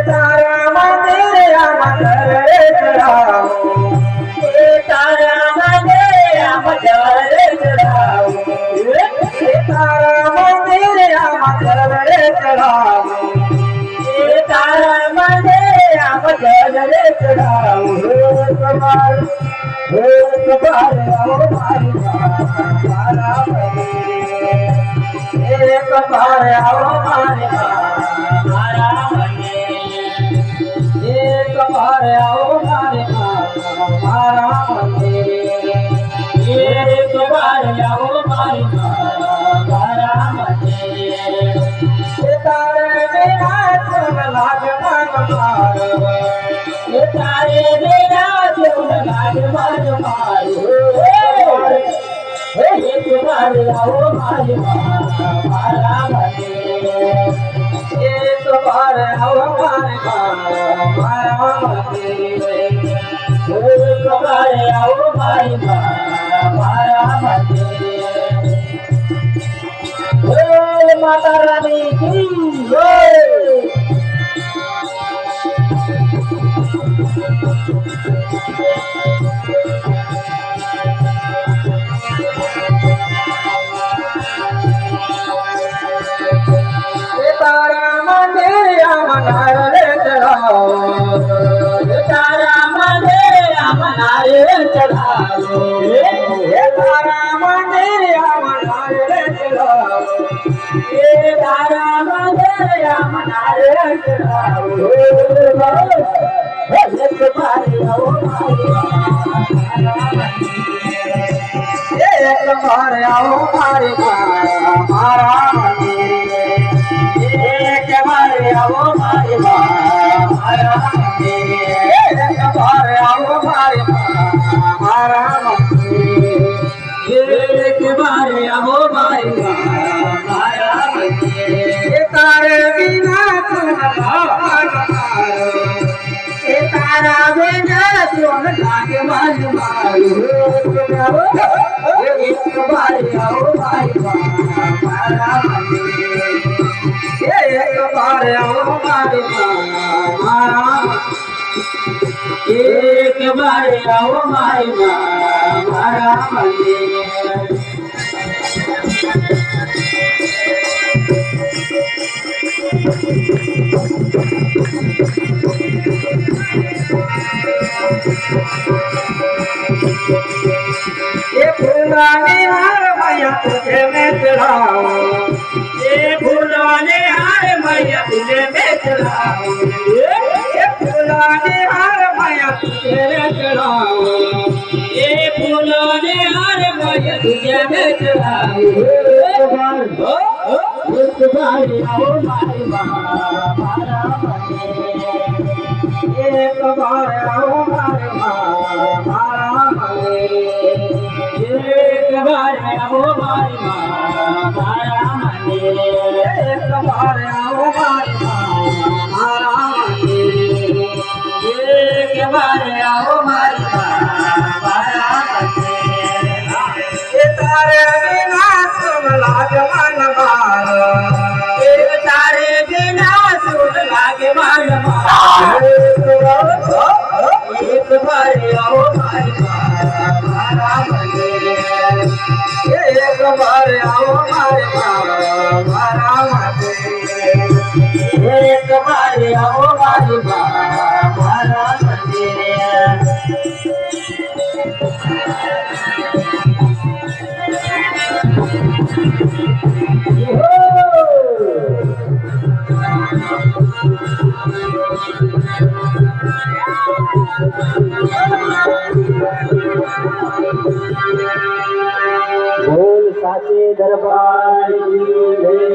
तारा मंदिर आम जवरे चढ़ाओ तारा मंदिर आम जवरे चढ़ाओ तारा मंदिर आम जवरे चढ़ाओ तारा मंदिर आम जवरे चढ़ाओ कबार आओ मारी तारा मंदिर कबार आओ मारी तारा मंदिर कबार आओ मारी तारा मंदिर कबार आओ मारी तारा मंदिर तारे बिना तुम लाग मन मारो तारे बिना तुम लाग मन मारो तुम्हारे आओ मारी तारा मंदिर तुम्हारे आओ मारी तारा मंदिर तुम्हारे आओ मारी तारा मंदिर माता रानी की जय। तारा मंदिर आम नारे चढ़ाओ तारा मंदिर आम नारे चढ़ाओ तारा मंदिर आम नारे चढ़ाओ तारा मंदिर आम नारे चढ़ाओ एक बार आओ मारी मारा मंदिर एक बार आओ मारी मारा मंदिर एक बार आओ मारी मारा मंदिर एक बार आओ मारी मारा मंदिर तारे बिना तुम तारा बिना तुम लागे मन मारो एक बार आओ मारी मारा मंदिर एक बार आओ मारी मारा एक बार आओ मारी मारा मंदिर ये फूलाने हार मैया तुझे में चढ़ाओ ये फूलाने हार मैया तुझे में चढ़ाओ ये फूलाने हार मैया तुझे में चढ़ाओ ये फूलाने हार मैया तुझे में चढ़ाओ एक बार आओ मारी मारा मंदिर एक बार आओ मारी मारा मंदिर एक बार आओ मारी मारा मंदिर एक बार आओ मारी मारा मंदिर एक बार आओ मारी मारा मंदिर तारे बिना तुम लाग मन मारो तारे बिना तुम लाग मन मारो एक बार आओ मारी मारा मंदिर एक बार आओ मारी मारा मंदिर एक बार आओ मारी मारा मंदिर बोल साचे दरबार की जय।